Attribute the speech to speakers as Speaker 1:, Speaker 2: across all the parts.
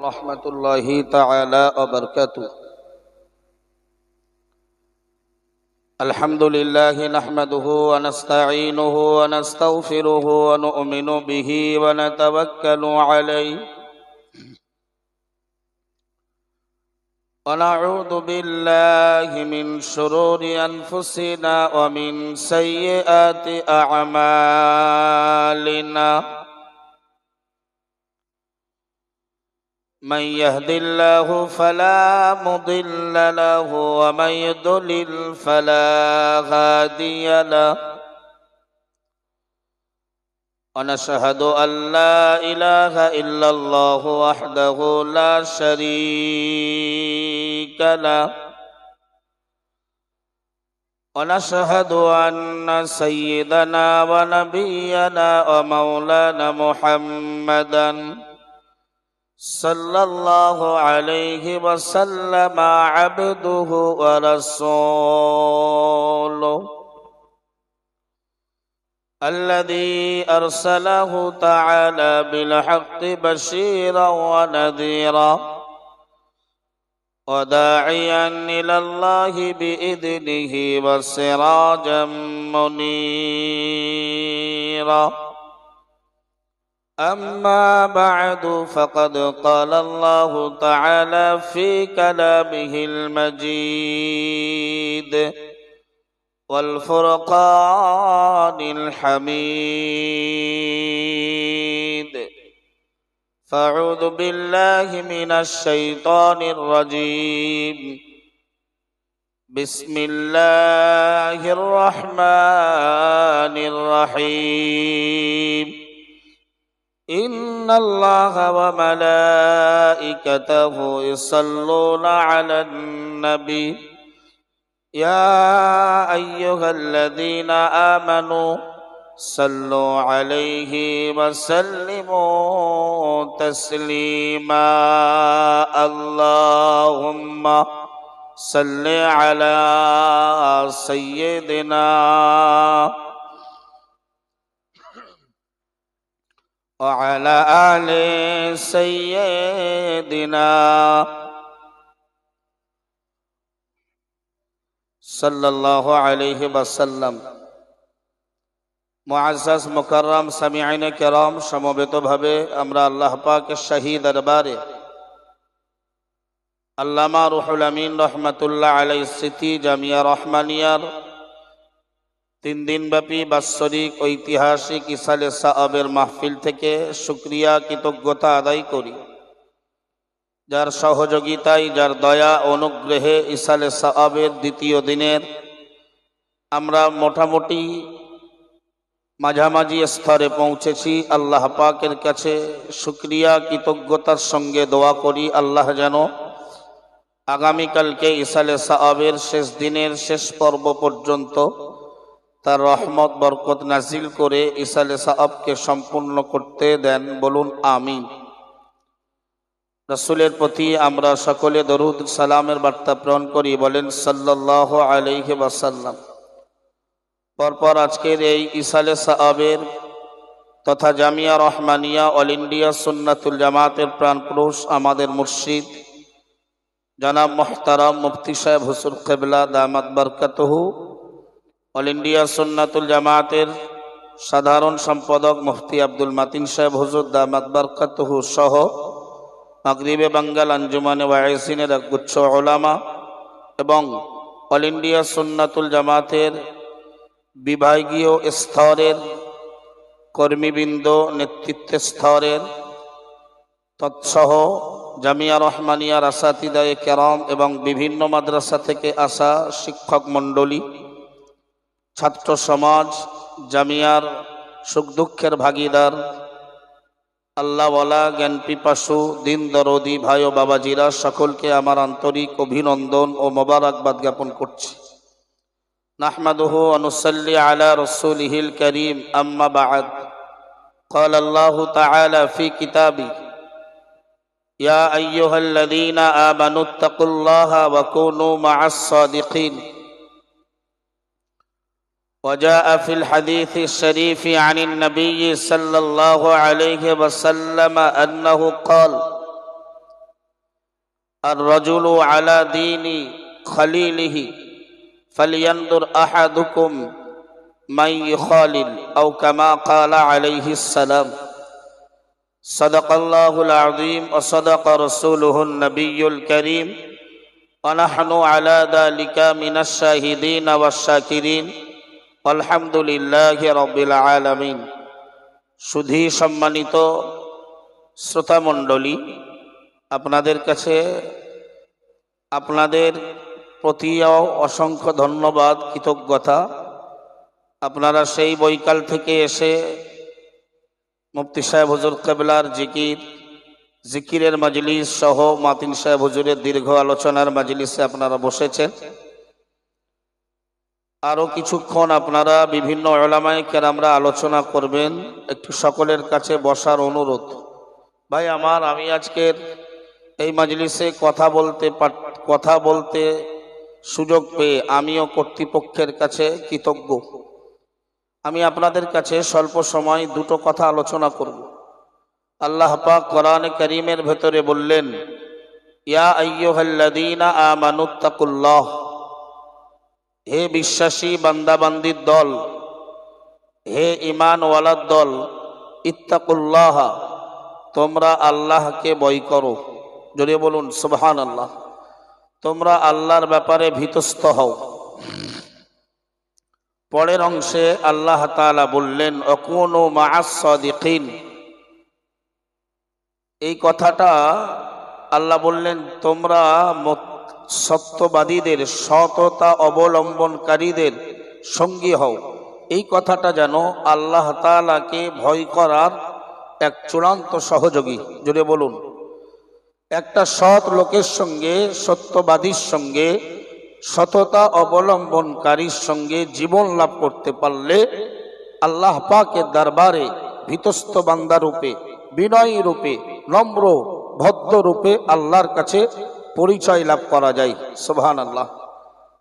Speaker 1: رحمة الله تعالى وبركاته. الحمد لله نحمده ونستعينه ونستغفره ونؤمن به ونتوكل عليه ونعوذ بالله من شرور أنفسنا ومن سيئات أعمالنا. من يهد الله فلا مضل له ومن يضلل فلا هادي له. ونشهد أن لا إله إلا الله وحده لا شريك له. ونشهد أن سيدنا ونبينا ومولانا محمدا صلى الله عليه وسلم عبده ورسوله الذي أرسله تعالى بالحق بشيرا ونذيرا وداعيا إلى الله بإذنه وسراجا منيرا. أما بعد فقد قال الله تعالى في كلامه المجيد والفرقان الحميد. فأعوذ بالله من الشيطان الرجيم. بسم الله الرحمن الرحيم. إن الله وملائكته يصلون على النبي يا أيها الذين آمنوا صلوا عليه وسلموا تسليما. اللهم صل على سيدنا وعلى آل سيدنا صلى الله عليه وسلم। মুআজ্জাজ মুকাররম সামিঈন কিরাম, সমবেতভাবে আমরা আল্লাহ পাকের শাহী দরবারে আল্লামা রুহুল আমিন রহমাতুল্লাহ আলাইহির স্মৃতি জামিয়া রহমানিয়ার 3 দিনব্যাপী বাৎসরিক ঐতিহাসিক ইসালে সাহাবের মাহফিল থেকে শুকরিয়া কৃতজ্ঞতা আদায় করি, যার সহযোগিতায়, যার দয়া অনুগ্রহে ইসালে সাহাবের 2য় দিনের আমরা মোটামুটি মাঝামাঝি স্তরে পৌঁছেছি। আল্লাহ পাকের কাছে শুকরিয়া কৃতজ্ঞতার সঙ্গে দোয়া করি, আল্লাহ যেন আগামীকালকে ইসালে সাহাবের শেষ দিনের শেষ পর্ব পর্যন্ত তার রহমত বরকত নাজিল করে ইসালে সাহাবকে সম্পূর্ণ করতে দেন। বলুন আমিন। রাসূলের প্রতি আমরা সকলে দরুদ সালামের বার্তা প্রেরণ করি, বলেন সাল্লাল্লাহু আলাইহি ওয়াসাল্লাম। পরপর আজকের এই ইসালে সাহাবের তথা জামিয়া রহমানিয়া অল ইন্ডিয়া সুন্নাতুল জামাতের প্রাণপুরুষ আমাদের মুর্শিদ জনাব মুহতারাম মুফতি সাহেব হুজুর কিবলা দামাত বরকাতুহু, অল ইন্ডিয়া সুন্নাতুল জামাতের সাধারণ সম্পাদক মুফতি আব্দুল মাতিন সাহেব হুজুর দামাত বরকাতুহু সহ মাগরিবে বাঙ্গাল আঞ্জুমানে ওয়াইসিনের একগুচ্ছ উলামা এবং অল ইন্ডিয়া সুন্নাতুল জামাতের বিভাগীয় স্তরের কর্মীবৃন্দ, নেতৃত্ব স্তরের তৎসহ জামিয়া রহমানিয়ার আসাতিদায়ে কেরাম এবং বিভিন্ন মাদ্রাসা থেকে আসা শিক্ষক মণ্ডলী, ছাত্র সমাজ, জামিয়ার সুখ দুঃখের ভাগিদার, আল্লাহওয়ালা, জ্ঞান পিপাসু, দিন দরদি ভাই ও বাবাজিরা, সকলকে আমার আন্তরিক অভিনন্দন ও মোবারকবাদ জ্ঞাপন করছি। নাহমাদুহু ওয়া নুসাল্লি আলা রাসূলিহিল কারীম, আম্মা বা'দ। ক্বালা আল্লাহু তাআলা ফি কিতাবি ইয়া আইয়ুহাল্লাযীনা আমানুত্তাকুল্লাহা ওয়া কুনু মা'আস সাদিকিন। وجاء في الحديث الشريف عن النبي صلى الله عليه وسلم أنه قال: الرجل على دين خليله فلينظر أحدكم من يخالل أو كما قال عليه السلام صدق الله العظيم وصدق رسوله النبي الكريم ونحن على ذلك من الشاهدين والشاكرين والحمد لله رب العالمين সুধী সম্মানিত শ্রোতা মণ্ডলী, আপনাদের কাছে আপনাদের প্রতিও অসংখ্য ধন্যবাদ, কৃতজ্ঞতা। আপনারা সেই বৈকাল থেকে এসে মুফতি সাহেব হুজুর কেবলার জিকিরের মাজলিস সহ মাতিন সাহেব হুজুরের দীর্ঘ আলোচনার মাজলিসে আপনারা বসেছেন। আরও কিছুক্ষণ আপনারা বিভিন্ন উলামায়ে কেরামরা আলোচনা করবেন, একটু সকলের কাছে বসার অনুরোধ। ভাই আমার, আমি আজকের এই মাজলিসে কথা বলতে সুযোগ পেয়ে আমিও কর্তৃপক্ষের কাছে কৃতজ্ঞ। আমি আপনাদের কাছে স্বল্প সময় দুটো কথা আলোচনা করব। আল্লাহ পাক কোরআনে কারীমের ভেতরে বললেন, ইয়া আইয়ুহাল্লাযীনা আমানুত্তাকুল্লাহ, হে বিশ্বাসী বান্দাবান্দির দল, হে ঈমানওয়ালার দল, ইত্তাকুল্লাহ, তোমরা আল্লাহকে ভয় করো। জোরে বলুন সুবহানাল্লাহ। তোমরা আল্লাহর ব্যাপারে ভীতস্ত হও। পরের অংশে আল্লাহ তাআলা বললেন, আকুনু মাআস সাদিকিন। এই কথাটা আল্লাহ বললেন, তোমরা সত্যবাদীদের, সততা অবলম্বনকারীদের সঙ্গী হও। এই কথাটা যেন আল্লাহ তাআলাকে ভয় করার এক চূড়ান্ত সহযোগী। জোরে বলুন। একটা সৎ লোকের সঙ্গে, সত্যবাদীর সঙ্গে, সততা অবলম্বনকারীর সঙ্গে জীবন লাভ করতে পারলে আল্লাহ পাকের দরবারে ভীতস্ত বান্দা রূপে, বিনয়ী রূপে, নম্র ভদ্র রূপে আল্লাহর কাছে পরিচয় লাভ করা যায়। সুবহানাল্লাহ।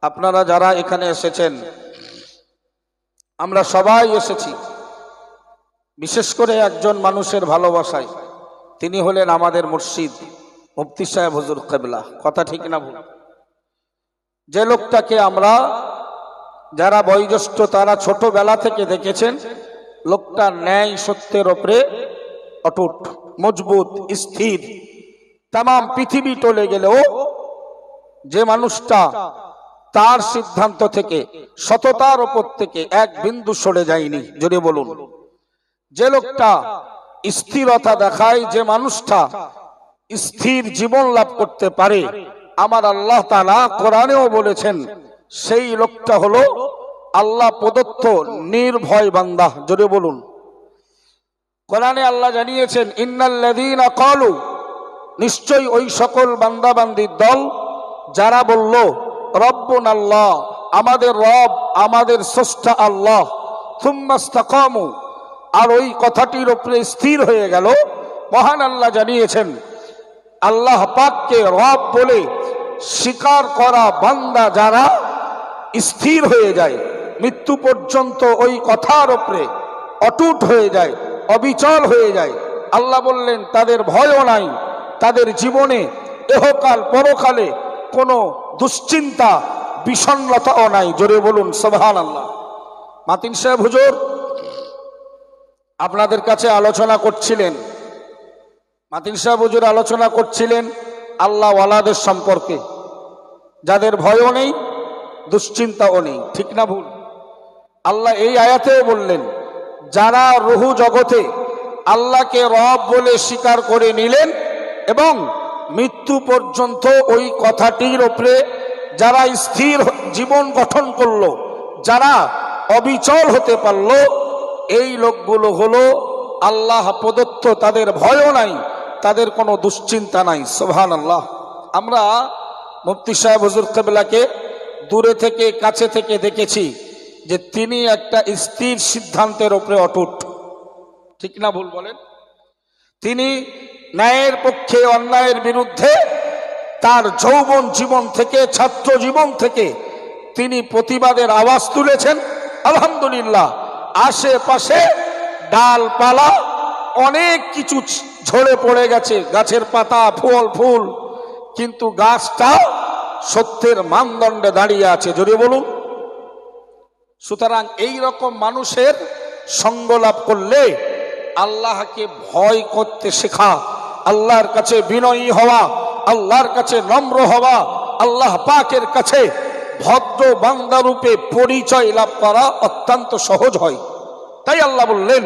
Speaker 1: আপনারা যারা এখানে এসেছেন, আমরা সবাই এসেছি বিশেষ করে একজন মানুষের ভালোবাসায়। তিনি হলেন আমাদের মুর্শিদ মুফতি সাহেব হুজুর কেবলা। কথা ঠিক না ভুল? যে লোকটাকে আমরা, যারা বয়োজ্যেষ্ঠ তারা ছোটবেলা থেকে দেখেছেন, লোকটা ন্যায় সত্যের ওপরে অটুট, মজবুত, স্থির। তাম পৃথিবী টলে গেলেও যে মানুষটা তার সিদ্ধান্ত থেকে, সততার ওপর থেকে এক বিন্দু সরে যায়নি। জোরে বলুন। যে লোকটা স্থিরতা দেখায়, যে মানুষটা স্থির জীবন লাভ করতে পারে, আমার আল্লাহ তাআলা কোরআনেও বলেছেন সেই লোকটা হলো আল্লাহ প্রদত্ত নির্ভয় বান্দা। জোরে বলুন। কোরআনে আল্লাহ জানিয়েছেন, ইন্নাল্লাযীনা ক্বালু, নিশ্চয়ই ওই সকল বান্দাবান্দির দল যারা বলল, রব্বুনাল্লাহ, আমাদের রব, আমাদের স্রষ্টা আল্লাহ, সুম্মা ইসতাকামু, আর ওই কথাটির উপরে স্থির হয়ে গেল। মহান আল্লাহ জানিয়েছেন, আল্লাহ পাককে রব বলে স্বীকার করা বান্দা যারা স্থির হয়ে যায়, মৃত্যু পর্যন্ত ওই কথার উপরে অটুট হয়ে যায়, অবিচল হয়ে যায়, আল্লাহ বললেন তাদের ভয়ও নাই, তাদের জীবনে এহকাল পরকালে কোনো দুশ্চিন্তা বিষণ্ণতাও নাই। জোরে বলুন সুবহানাল্লাহ। মাতিন সাহেব হুজুর আপনাদের কাছে আলোচনা করছিলেন, মাতিন সাহেব হুজুর আলোচনা করছিলেন আল্লাহ ওয়ালাদের সম্পর্কে, যাদের ভয়ও নেই, দুশ্চিন্তাও নেই। ঠিক না ভুল? আল্লাহ এই আয়াতেও বললেন, যারা রুহু জগতে আল্লাহকে রব বলে স্বীকার করে নিলেন এবং মৃত্যু পর্যন্ত ওই কথাটির উপরে যারা স্থির জীবন গঠন করলো, যারা অবিচল হতে পারলো, এই লোকগুলো হলো আল্লাহ প্রদত্ত, তাদের ভয়ও নাই, তাদের কোনো দুশ্চিন্তা নাই। সুবহানাল্লাহ। আমরা মুফতি সাহেব হুজুর কেবলাকে দূরে থেকে কাছে থেকে দেখেছি যে তিনি একটা স্থির সিদ্ধান্তের উপরে অটুট। ঠিক না ভুল বলেন? তিনি ন্যায়ের পক্ষে, অন্যায়ের বিরুদ্ধে তার যৌবন জীবন থেকে, ছাত্র জীবন থেকে তিনি প্রতিবাদের আওয়াজ তুলেছেন। আলহামদুলিল্লাহ, আশেপাশে ডালপালা অনেক কিছু ঝরে পড়ে গেছে, গাছের পাতা, ফল ফুল,
Speaker 2: কিন্তু গাছটা সত্যের মানদণ্ডে দাঁড়িয়ে আছে, জোরে বলুন। সুতরাং এই রকম মানুষের সঙ্গ লাভ করলে আল্লাহকে ভয় করতে শেখা, আল্লাহর কাছে বিনয়ী হওয়া, আল্লাহর কাছে নম্র হওয়া, আল্লাহ পাকের কাছে ভদ্র বান্দা রূপে পরিচয় লাভ করা অত্যন্ত সহজ হয়। তাই আল্লাহ বললেন,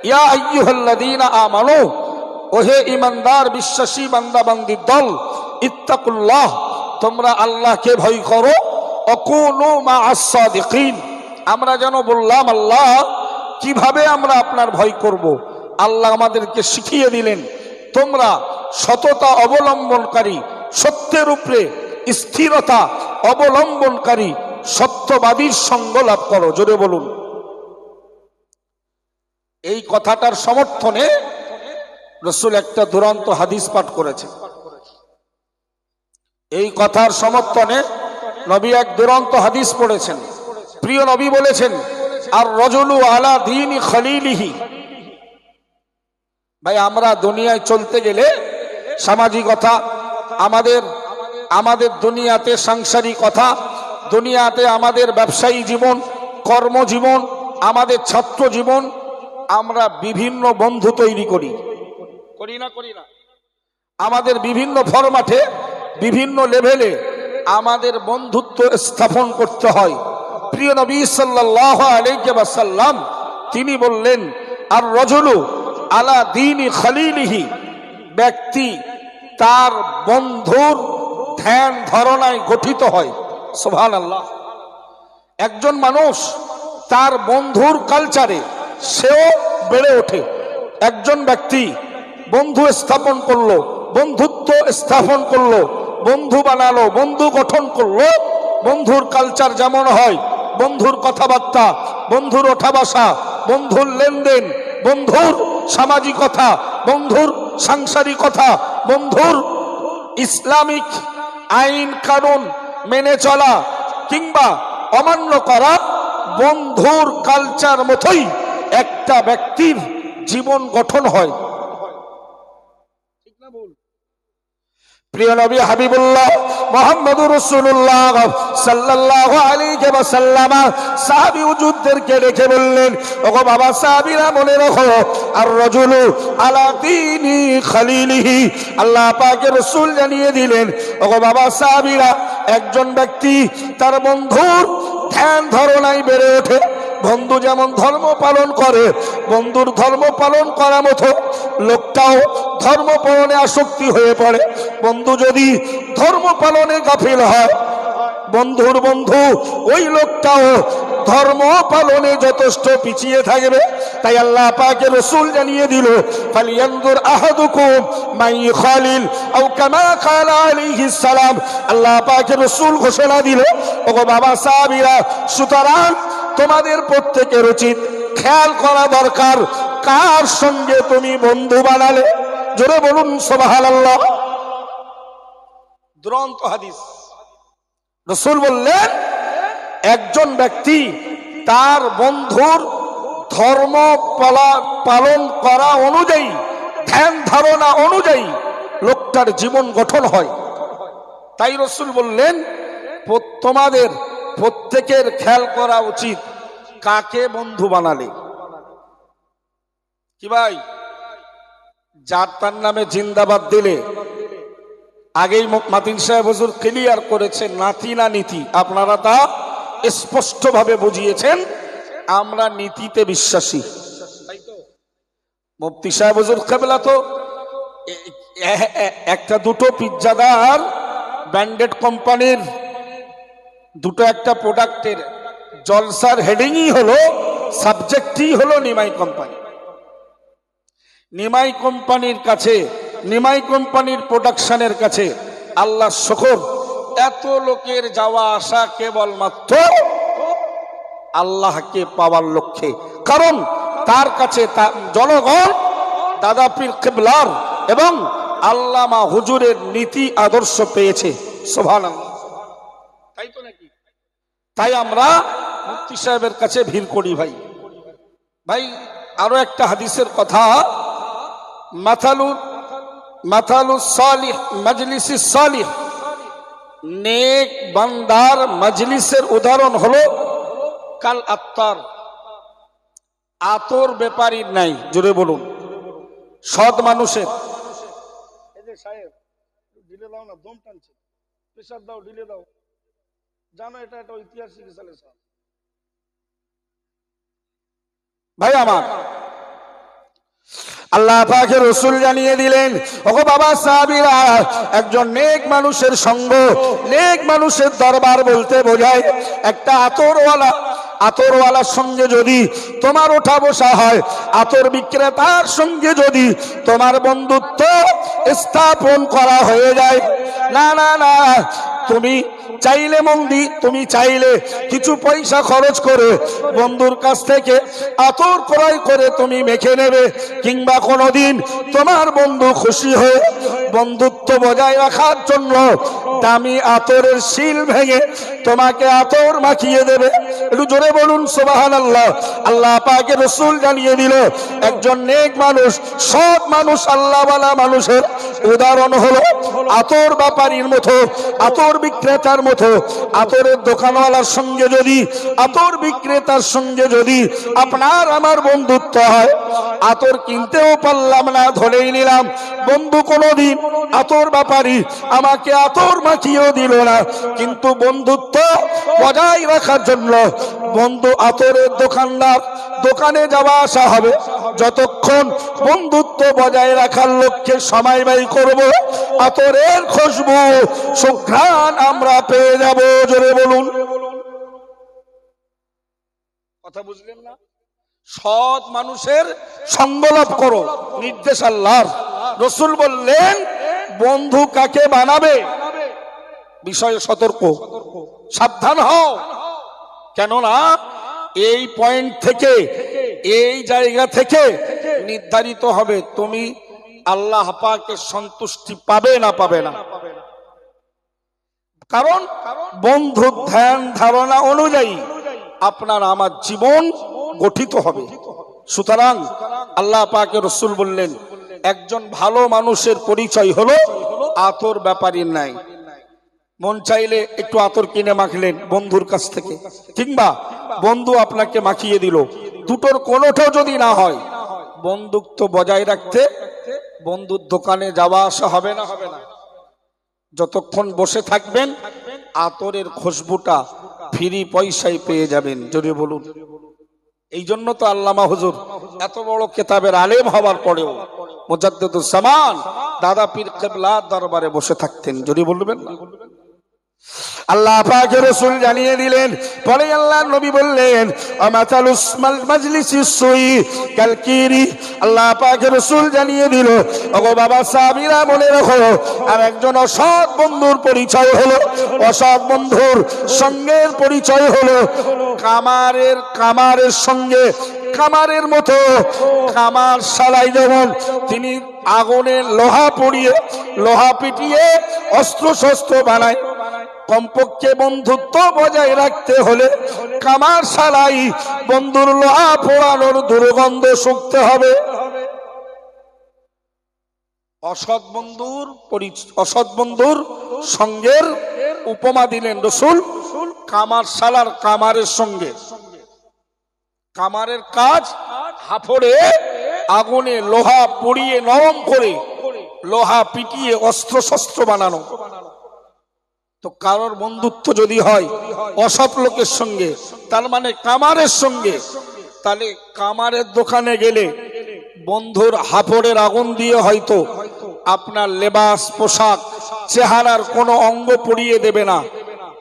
Speaker 2: ইয়া আইয়ুহাল্লাযীনা আমানু, ওহে ঈমানদার বিশ্বাসী বান্দা বান্দির দল, ইত্তাকুল্লাহ, তোমরা আল্লাহকে ভয় করো, ওয়াকুনু মা'আস সাদিকিন। আমরা যেন বললাম আল্লাহ কিভাবে আমরা আপনার ভয় করব। আল্লাহ আমাদেরকে শিখিয়ে দিলেন, তোমরা সততা অবলম্বনকারী, সত্যের উপরে স্থিরতা অবলম্বনকারী সত্যবাদীর সঙ্গ লাভ করো, জোরে বলুন। এই কথাটার সমর্থনে রাসূল একটা দুরন্ত হাদিস পাঠ করেছে। এই কথার সমর্থনে নবী এক দুরন্ত হাদিস পড়েছেন। প্রিয় নবী বলেছেন, আর রজুলু আলা দীনি খলিলিহি। ভাই, আমরা দুনিয়ায় চলতে গেলে সামাজিকতা, আমাদের দুনিয়াতে সাংসারিকতা, দুনিয়াতে আমাদের ব্যবসায়ী জীবন, কর্মজীবন, আমাদের ছাত্র জীবন, আমরা বিভিন্ন বন্ধু তৈরি করি না? আমাদের বিভিন্ন ফরম্যাটে, বিভিন্ন লেভেলে আমাদের বন্ধুত্ব স্থাপন করতে হয়। প্রিয় নবী সাল্লাল্লাহু আলাইহি ওয়াসাল্লাম তিনি বললেন, আর রজুলু আলা দীনি খলিলিহি, ব্যক্তি তার বন্ধুর ধ্যান ধারণায় গঠিত হয়। সুবহানাল্লাহ। একজন মানুষ তার বন্ধুর কালচারে সেও বেড়ে ওঠে। একজন ব্যক্তি বন্ধু স্থাপন করলো, বন্ধুত্ব স্থাপন করলো, বন্ধু বানালো, বন্ধু গঠন করলো, বন্ধুর কালচার যেমন হয়, বন্ধুর কথাবার্তা, বন্ধুর ওঠা বসা, বন্ধুর লেনদেন, বন্ধুর সামাজিকতা, বন্ধুর সাংসারিকতা, বন্ধুর ইসলামিক আইন কানুন মেনে চলা কিংবা অমান্য করা, বন্ধুর কালচার মতোই একটা ব্যক্তির জীবন গঠন হয়। ঠিক না বল? প্রিয় নবী হাবিবুল্লাহ মুহাম্মদুর রাসূলুল্লাহ সাল্লাল্লাহু আলাইহি ওয়াসাল্লাম সাহাবী হুজুরদেরকে ডেকে বললেন, ওগো বাবা সাহাবীরা মনে রাখো, আর রাজুলু আলা দীনি খলিলিহি। আল্লাহ পাকের রাসূল জানিয়ে দিলেন, ওগো বাবা সাহাবীরা, একজন ব্যক্তি তার বন্ধুর ধ্যান ধারণায় বেড়ে ওঠে। বন্ধু যেমন ধর্ম পালন করে, বন্ধুর ধর্ম পালন করা মতো লোকটাও ধর্ম পালনে আসক্তি হয়ে পড়ে। বন্ধু যদি ধর্ম পালনে গাফিল হয়, বন্ধুর বন্ধু ওই লোকটাও ধর্ম পালনে যথেষ্ট পিছিয়ে থাকবে। তাই আল্লাহ পাকের রাসূল জানিয়ে দিল, ফালিয়ানজুর আহাদুকুম মাই খালিল আও কামা ক্বালা আলাইহিস সালাম। আল্লাহ পাকের রাসূল ঘোষণা দিল, ওগো বাবা সাহাবীরা, সুতরাং তোমাদের প্রত্যেকের উচিত খেয়াল করা দরকার কার সঙ্গে তুমি বন্ধু বানালে। জোরে বলুন সুবহানাল্লাহ। দুরন্ত হাদিস। রাসূল বললেন, একজন ব্যক্তি তার বন্ধুর ধর্ম পালন করা অনুযায়ী, ধ্যান ধারণা অনুযায়ী লোকটার জীবন গঠন হয়। তাই রাসূল বললেন, তোমাদের প্রত্যেকের খেয়াল করা উচিত কাকে বন্ধু বানালে। কি ভাই, যার তার নামে জিন্দাবাদ দিলে, আগেই মাতিন সাহেব হুজুর ক্লিয়ার করেছেন, নাতি না নীতি, আপনারা তা স্পষ্টভাবে বুঝিয়েছেন। আমরা নীতিতে বিশ্বাসী। মুফতি সাহেব হুজুর কেবলা তো একটা দুটো পিজ্জাদার ব্র্যান্ডেড কোম্পানির দুটো একটা প্রোডাক্টের জলসার হেডিংই হলো, সাবজেক্টই হলো নিমাই কোম্পানি। নিমাই কোম্পানির কাছে, নিমাই কোম্পানির প্রোডাকশনের কাছে আল্লাহ শুকর, এত লোকের যাওয়া আসা কেবলমাত্র আল্লাহকে পাওয়ার লক্ষ্যে। কারণ তার কাছে জনগণ দাদা পীর কিবলার এবং আল্লামা হুজুরের নীতি আদর্শ পেয়েছে। সুবহানাল্লাহ। তাই তো নাকি? তাই আমরা মুফতি সাহেবের কাছে ভিড় করি। ভাই আরো একটা হাদিসের কথা, মাথালুর মাথালুস সালিহ মাজলিসিস সালিহ, নেক বান্দার মজলিসের উদাহরণ হলো কাল আত্তার, আতর ব্যাপারীর নাই। জোরে বলুন। সৎ মানুষের, এই যে সাহেব ঢিলে দাও না, দম টানছে, প্রেসার দাও, ঢিলে দাও, জানো এটা একটা ঐতিহাসিক ভাই আমার। আল্লাহ পাকের রাসূল জানিয়ে দিলেন, ওগো বাবা সাহাবীরা, একজন নেক মানুষের সঙ্গ, নেক মানুষের দরবার বলতে বোঝায় একটা আতরওয়ালার সঙ্গে যদি তোমার ওঠা বসা হয়, আতর বিক্রেতার সঙ্গে যদি তোমার বন্ধুত্ব স্থাপন করা হয়ে যায়, না না না, তুমি চাইলে তুমি চাইলে কিছু পয়সা খরচ করে বন্ধুর কাছ থেকে আতর ক্রয় করে তুমি মেখে নেবে, কিংবা কোনোদিন তোমার বন্ধু খুশি হয়ে বন্ধুত্ব বজায় রাখার জন্য দামি আতরের শিল ভেঙে তোমাকে আতর মাখিয়ে দেবে। একটু জোরে বলুন সুবহানাল্লাহ। আল্লাহ পাকের রাসূল জানিয়ে দিল, একজন নেক মানুষ, সৎ মানুষ, আল্লাহওয়ালা মানুষের উদাহরণ হলো আতর ব্যাপারীর মতো, আতর বিক্রেতার মতো। আতরের দোকানওয়ালার সঙ্গে যদি, আতর বিক্রেতার সঙ্গে যদি আপনার আমার বন্ধুত্ব হয়, আতর কিনতেও পারলাম না, ধরেই নিলাম বন্ধু কোনোদিন আতর ব্যাপারী আমাকে আতর মাখিয়েও দিল না, কিন্তু বন্ধুত্ব বজায় রাখার জন্য বন্ধু আতরের দোকানদার দোকানে যাওয়া আসা হবে, যতক্ষণ বন্ধুত্ব বজায় রাখার লক্ষ্যে সময় ব্যয় করব, আতরের খুশবু সুঘ্রাণ আমরা পেয়ে যাব। জোরে বলুন। কথা বুঝলেন না? সৎ মানুষের সঙ্গ লাভ করো, নির্দেশ আল্লাহর। রাসূল বললেন, বন্ধু কাকে বানাবে বিষয়ে সতর্ক, সাবধান হও। কেননা এই পয়েন্ট থেকে, এই জায়গা থেকে নির্ধারিত হবে তুমি আল্লাহ পাকের সন্তুষ্টি পাবে না পাবে না। কারণ বন্ধুর ধ্যান ধারণা অনুযায়ী আপনার আমার জীবন গঠিত হবে। সুতরাং আল্লাহ পাকের রাসূল বললেন, একজন ভালো মানুষের পরিচয় হলো আতর ব্যাপারীর নাই। মন চাইলে একটু আতর কিনে মাখলেন বন্ধুর কাছ থেকে, কিংবা বন্ধু আপনাকে মাখিয়ে দিল, দুটোর কোনোটাও যদি না হয়, বন্ধুত্ব বজায় রাখতে বন্ধুর দোকানে যাওয়া আসা হবে না হবে না। যতক্ষণ বসে থাকবেন আতরের খুশবুটা ফ্রি পয়সায় পেয়ে যাবেন। জোরে বলুন। এই জন্য তো আল্লামা হুজুর এত বড় কিতাবের আলেম হওয়ার পরেও মুজাদ্দিদুস জামান দাদা পীর কিবলার দরবারে বসে থাকতেন। জোরে বলবেন না? আল্লাহ পাকের রাসূল জানিয়ে দিলেন, পরে আল্লাহর নবী বললেন, আমাতালুস মাজলিসিস সুই কালকিরি। আল্লাহ পাকের রাসূল জানিয়ে দিল, ওগো বাবা সাহাবীরা মনে রাখো, আর একজন অসৎ বন্ধুর পরিচয় হলো, অসৎ বন্ধুর সঙ্গের পরিচয় হলো কামারের সঙ্গে, কামারের মতো। কামার শালাই যেমন তিনি আগুনে লোহা পুড়িয়ে, লোহা পিটিয়ে অস্ত্র শস্ত্র বানায়, কমপক্ষে বন্ধুত্ব বজায় রাখতে হলে কামার শালাই বন্ধুর লোহা পোড়ানোর দুর্গন্ধ শুকতে হবে। অসৎ বন্ধুর সঙ্গের উপমা দিলেন রাসূল কামার শালার কামারের সঙ্গে। কামারের কাজ হাফড়ে আগুনে লোহা পুড়িয়ে নরম করে, লোহা পিটিয়ে অস্ত্র শস্ত্র বানানো। তো কারোর বন্ধুত্ব যদি হয় অসৎ লোকের সঙ্গে, তার মানে কামারের সঙ্গে, তাহলে কামারের দোকানে গেলে বন্ধুর হাফড়ের আগুন দিয়ে হয়তো আপনার লেবাস পোশাক চেহারার কোনো অঙ্গ পুড়িয়ে দেবে না,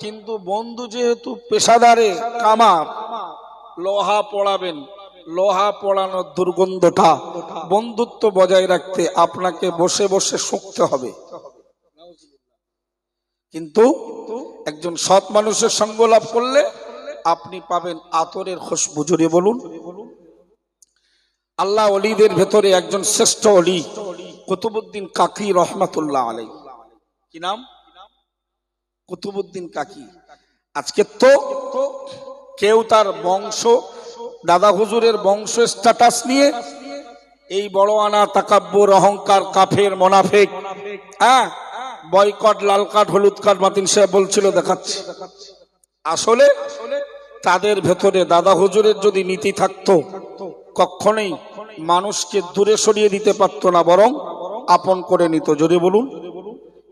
Speaker 2: কিন্তু বন্ধু যেহেতু পেশাদারে কামার, লোহা পোড়াবেন, লোহা পোড়ানোর দুর্গন্ধটা বন্ধুত্ব বজায় রাখতে আপনাকে বসে বসে শুকতে হবে। কিন্তু একজন সৎ মানুষের সঙ্গ লাভ করলে আপনি পাবেন আতরের খুশবু। জোরে বলুন। আল্লাহ ওলিদের ভেতরে একজন শ্রেষ্ঠ ওলি কুতুবউদ্দিন কাকি রহমাতুল্লাহ আলাইহি। কি নাম? কুতুবউদ্দিন কাকি। আজকে তো কেউ তার বংশ, দাদা হুজুরের বংশ স্ট্যাটাস নিয়ে এই বড় আনা তাকাব্বুর অহংকার কাফের মোনাফিক, হ্যাঁ, বয়কট, লাল কার্ড, হলুদ কার্ড মাতিন সাহেব বলছিল দেখাচ্ছে। আসলে তাদের ভেতরে দাদা হুজুরের যদি নীতি থাকতো কখনোই মানুষকে দূরে সরিয়ে দিতে পারতো না, বরং আপন করে নিত। জোরে বলুন,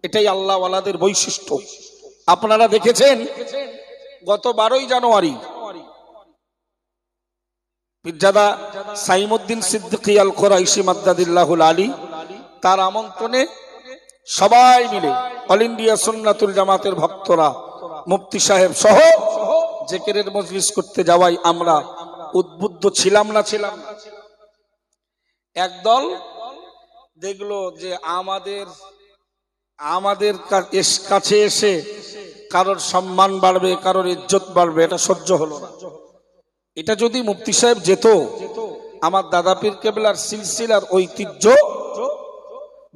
Speaker 2: এটাই আল্লাহ ওয়ালাদের বৈশিষ্ট্য। আপনারা দেখেছেন গত 12ই জানুয়ারি পীরজাদা সাইমুদ্দিন সিদ্দিকী আল কুরাইশি মাদ্দাদিল্লাহুল আলী তার আমন্ত্রণে সবাই মিলে অল ইন্ডিয়া সুন্নাতুল জামাতের ভক্তরা, মুফতি সাহেব সহ জিকিরের মজলিস করতে যাওয়াই আমরা উদ্বুদ্ধ ছিলাম না? একদল দেখলো যে আমাদের কাছে এসে কারোর সম্মান বাড়বে, কারোর ইজ্জত বাড়বে, এটা সহ্য হলো না। এটা যদি মুফতি সাহেব যেত, আমার দাদা পীর কেবলার সিলসিলার ঐতিহ্য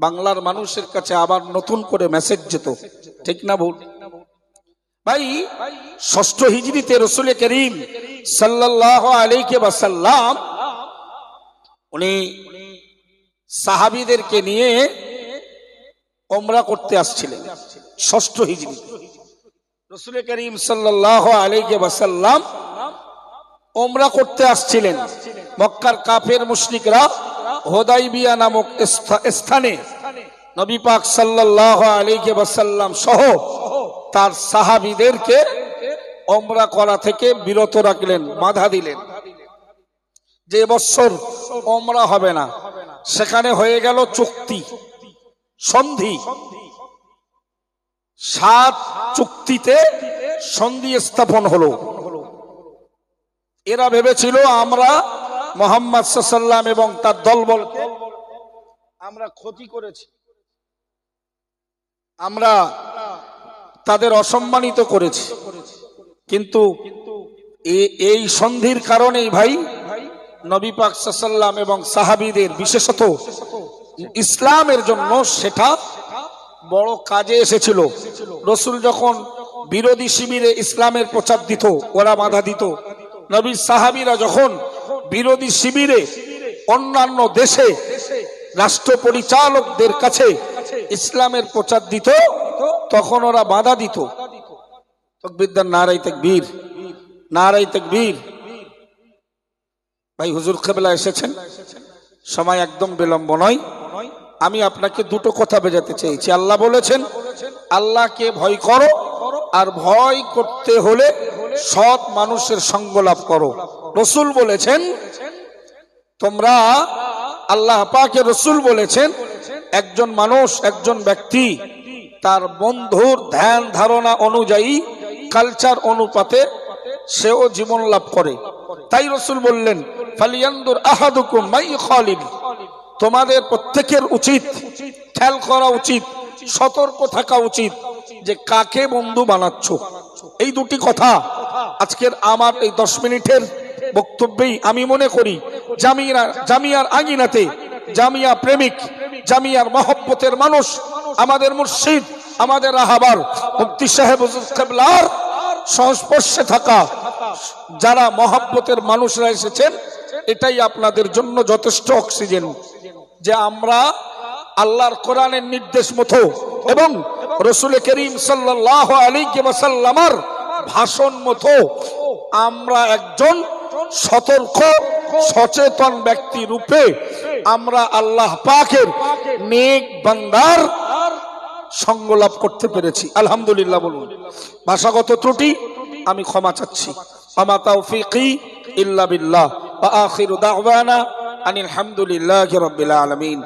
Speaker 2: বাংলার মানুষের কাছে আবার নতুন করে মেসেজ যেত। ঠিক না ভুল ভাই? ষষ্ঠ হিজরিতে রাসূল করিম সাল্লাল্লাহু আলাইহি ওয়াসাল্লাম উনি সাহাবীদেরকে নিয়ে উমরা করতে আসছিলেন। ষষ্ঠ হিজরিতে রাসূল করিম সাল্লাল্লাহু আলাইহি ওয়াসাল্লাম উমরা করতে আসছিলেন। মক্কার কাফের মুশরিকরা হুদাইবিয়া নামক স্থানে নবী পাক সাল্লাল্লাহু আলাইহি ওয়াসাল্লাম সহ তার সাহাবীদেরকে উমরা করা থেকে বিরত রাখলেন, বাধা দিলেন যে বছর উমরা হবে না। সেখানে হয়ে গেল চুক্তি, সন্ধি। 7 চুক্তিতে সন্ধি স্থাপন হলো। এরা ভেবেছিল আমরা মুহাম্মদ সাল্লাল্লাহু আলাইহি ওয়াসাল্লাম এবং তার দলবলকে আমরা ক্ষতি করেছি, আমরা তাদের অসম্মানিত করেছি। কিন্তু এই সন্ধির কারণেই ভাই নবী পাক সাল্লাল্লাহু আলাইহি ওয়াসাল্লাম এবং সাহাবীদের, বিশেষত ইসলামের জন্য সেটা বড় কাজে এসেছিল। রাসূল যখন বিরোধী শিবিরে ইসলামের প্রচার দিত, ওরা বাধা দিত। নবীর সাহাবীরা যখন বিরোধী শিবিরে অন্যান্য দেশে রাষ্ট্র পরিচালকদের কাছে ইসলামের প্রচার দিত, তখন ওরা বাধা দিত। তাকবীর, নারায়ে তাকবীর, নারায়ে তাকবীর। ভাই হুজুর কেবলা এসেছেন, সময় একদম বিলম্ব নয়। আমি আপনাকে দুটো কথা বোঝাতে চাইছি। আল্লাহ বলেছেন আল্লাহকে ভয় করো, আর ভয় করতে হলে সৎ মানুষের সঙ্গ লাভ করো। রাসূল বলেছেন তোমরা, আল্লাহ পাকের রাসূল বলেছেন একজন মানুষ, একজন ব্যক্তি তার বন্ধুর ধ্যান ধারণা অনুযায়ী, কালচার অনুপাতে সেও জীবন লাভ করে। তাই রাসূল বললেন ফালিয়ানদুর আহাদুকুম মাই খালিল, তোমাদের প্রত্যেকের উচিত, খেয়াল করা উচিত, সতর্ক থাকা উচিত যে কাকে বন্ধু বানাচ্ছ। এই দুটি কথা আজকের আমার এই 10 মিনিটের বক্তব্যেই আমি মনে করি জামিয়ার আঙিনাতে, জামিয়া প্রেমিক, জামিয়ার মহব্বতের মানুষ, আমাদের মুর্শিদ, আমাদের রাহাবার মুফতি সাহেব হুজুর কেবলার সংস্পর্শে থাকা যারা মহব্বতের মানুষরা এসেছেন, এটাই আপনাদের জন্য যথেষ্ট অক্সিজেন যে আমরা আল্লাহর কোরআনের নির্দেশ মতো এবং রাসূল করিম সাল্লাল্লাহু আলাইহি ওয়াসাল্লামের ভাষণ মতো আমরা একজন সতর্ক সচেতন ব্যক্তি রূপে আমরা আল্লাহ পাকের নেক বান্দার সঙ্গ লাভ করতে পেরেছি। আলহামদুলিল্লাহ বলুন। ভাষাগত ত্রুটি আমি ক্ষমা চাচ্ছি। আমা তাওফীকি ইল্লা বিল্লাহ ওয়া আখিরু দাওয়ানা আনিল হামদুলিল্লাহি রাব্বিল আলামিন।